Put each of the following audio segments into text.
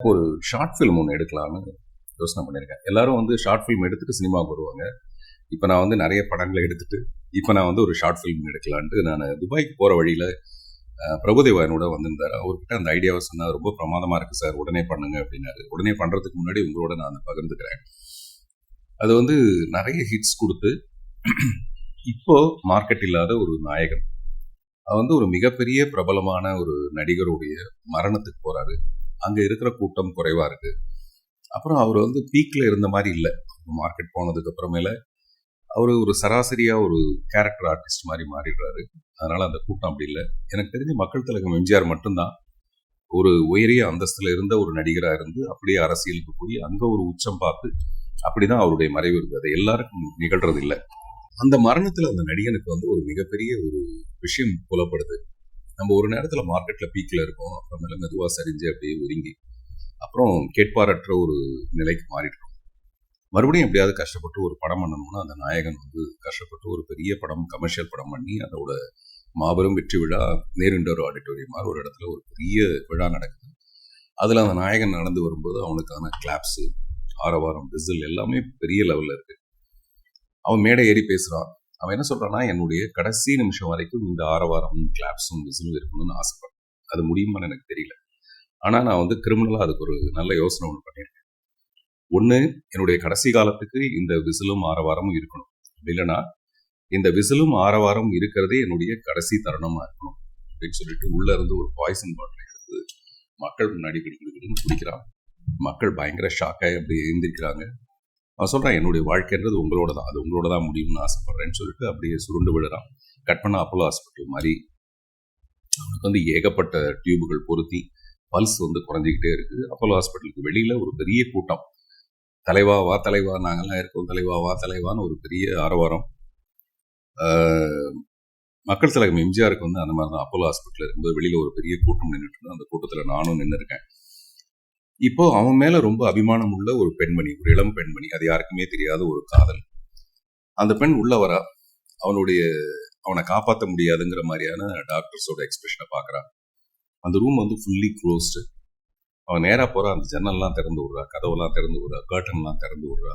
ஒரு short film ஒன்று எடுக்கலாம்னு யோசனை பண்ணியிருக்கேன். எல்லாரும் வந்து ஷார்ட் ஃபிலிம் எடுத்துட்டு சினிமாவுக்கு வருவாங்க. இப்போ நான் வந்து நிறைய படங்களை எடுத்துட்டு இப்போ நான் வந்து ஒரு ஷார்ட் ஃபிலிம் எடுக்கலான்ட்டு நான் துபாய்க்கு போகிற வழியில் பிரபுதேவா என்னோட வந்திருந்தார். அவர்கிட்ட அந்த ஐடியாவை சொன்னால் ரொம்ப பிரமாதமாக இருக்குது சார், உடனே பண்ணுங்க அப்படின்னாரு. உடனே பண்ணுறதுக்கு முன்னாடி உங்களோட நான் அதை பகிர்ந்துக்கிறேன். அது வந்து நிறைய ஹிட்ஸ் கொடுத்து இப்போ மார்க்கெட் இல்லாத ஒரு நாயகன். அது வந்து ஒரு மிகப்பெரிய பிரபலமான ஒரு நடிகருடைய மரணத்துக்கு போறாரு. அங்கே இருக்கிற கூட்டம் குறைவா இருக்கு. அப்புறம் அவர் வந்து பீக்ல இருந்த மாதிரி இல்லை. மார்க்கெட் போனதுக்கு அப்புறமேல அவர் ஒரு சராசரியா ஒரு கேரக்டர் ஆர்டிஸ்ட் மாதிரி மாறிடுறாரு. அதனால அந்த கூட்டம் அப்படி இல்லை. எனக்கு தெரிஞ்ச மக்கள் திலகம் எம்ஜிஆர் மட்டும்தான் ஒரு உயரிய அந்தஸ்துல இருந்த ஒரு நடிகரா இருந்து அப்படியே அரசியலுக்கு போய் அங்க ஒரு உச்சம் பார்த்து அப்படிதான் அவருடைய மறைவு இருந்தது. எல்லாருக்கும் நிகழ்றது இல்லை. அந்த மரணத்துல அந்த நடிகனுக்கு வந்து ஒரு மிகப்பெரிய ஒரு விஷயம் புலப்படுது. நம்ம ஒரு நேரத்துல மார்க்கெட்ல பீக்ல இருக்கோம், அப்புறமேல மெதுவா சரிஞ்சு அப்படியே ஒதுங்கி அப்புறம் கேட்பாரற்ற ஒரு நிலைக்கு மாறிட்டோம். மறுபடியும் எப்படியாவது கஷ்டப்பட்டு ஒரு படம் பண்ணணும்னா அந்த நாயகன் வந்து கஷ்டப்பட்டு ஒரு பெரிய படம், கமர்ஷியல் படம் பண்ணி அதோட மாபெரும் வெற்றி விழா நேருண்டோர் ஆடிட்டோரியம் மாதிரி ஒரு இடத்துல ஒரு பெரிய விழா நடக்குது. அதுல அந்த நாயகன் நடந்து வரும்போது அவனுக்கான கிளாப்ஸ், ஆரவாரம், விசில் எல்லாமே பெரிய லெவல்ல இருக்கு. அவன் மேடை ஏறி பேசுறான். அவன் என்ன சொல்றான்னா, என்னுடைய கடைசி நிமிஷம் வரைக்கும் இந்த ஆரவாரம், கிளாப்ஸும் விசிலும் இருக்கணும்னு ஆசைப்படுறேன். அது முடியுமான்னு எனக்கு தெரியல. ஆனா நான் வந்து கிரிமினலா அதுக்கு ஒரு நல்ல யோசனை ஒன்று பண்ணியிருக்கேன். ஒன்று, என்னுடைய கடைசி காலத்துக்கு இந்த விசிலும் ஆரவாரமும் இருக்கணும். இல்லைன்னா இந்த விசிலும் ஆரவாரம் இருக்கிறதே என்னுடைய கடைசி தருணமா இருக்கணும் அப்படின்னு சொல்லிட்டு உள்ள இருந்து ஒரு பாய்சன் பாட்டில் எடுத்து மக்கள் முன்னாடி குடிக்கிறான். மக்கள் பயங்கர ஷாக்காய் அப்படி எழுந்திருக்கிறாங்க. அவன் சொல்றான், என்னுடைய வாழ்க்கைன்றது உங்களோட தான், அது உங்களோட தான் முடியும்னு ஆசைப்படுறேன்னு சொல்லிட்டு அப்படியே சுருண்டு விடுறான். கட் பண்ண அப்போலோ ஹாஸ்பிட்டல் மாதிரி அவனுக்கு வந்து ஏகப்பட்ட டியூபுகள் பொருத்தி பல்ஸ் வந்து குறைஞ்சிக்கிட்டே இருக்கு. அப்போலோ ஹாஸ்பிட்டலுக்கு வெளியில ஒரு பெரிய கூட்டம். தலைவா வா தலைவா, நாங்கெல்லாம் இருக்கோம், தலைவா வா தலைவான்னு ஒரு பெரிய ஆரவாரம். மக்கள் திலகம் எம்ஜிஆருக்கு வந்து அந்த மாதிரி தான். அப்போலோ ஹாஸ்பிட்டல் இருக்கும்போது வெளியில ஒரு பெரிய கூட்டம் நின்றுட்டு இருந்தது. அந்த கூட்டத்தில் நானும் நின்று இருக்கேன். இப்போ அவன் மேல ரொம்ப அபிமானம் உள்ள ஒரு பெண்மணி, ஒரு இளம் பெண்மணி, அது யாருக்குமே தெரியாத ஒரு காதல். அந்த பெண் உள்ள வரா. அவனை காப்பாற்ற முடியாதுங்கிற மாதிரியான டாக்டர்ஸோட எக்ஸ்பிரஷனை பார்க்கறான். அந்த ரூம் வந்து ஃபுல்லி க்ளோஸ்டு. அவன் நேரா போறா, அந்த ஜன்னல்லாம் திறந்து விடுறா, கதவெல்லாம் திறந்து விடுறா, கர்டன்லாம் திறந்து விடுறா.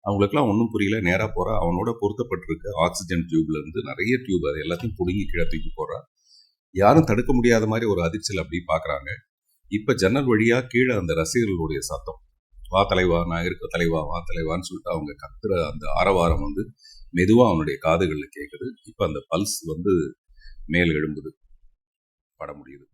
அவங்களுக்குலாம் ஒன்றும் புரியல. நேரா போறா, அவனோட பொருத்தப்பட்டிருக்க ஆக்சிஜன் டியூப்ல இருந்து நிறைய டியூப் அது எல்லாத்தையும் பிடுங்கி கீழே தூக்கி போடுறா. யாரும் தடுக்க முடியாத மாதிரி ஒரு அதிர்ச்சியில் அப்படி பாக்குறாங்க. இப்ப ஜன்னல் வழியா கீழே அந்த ரசிகர்களுடைய சத்தம், வா தலைவா, நான் இருக்க தலைவா, வா தலைவான்னு சொல்லிட்டு அவங்க கத்துற அந்த ஆரவாரம் வந்து மெதுவா அவனுடைய காதுகள்ல கேட்குது. இப்ப அந்த பல்ஸ் வந்து மேல் எழும்புது. பட முடியுது.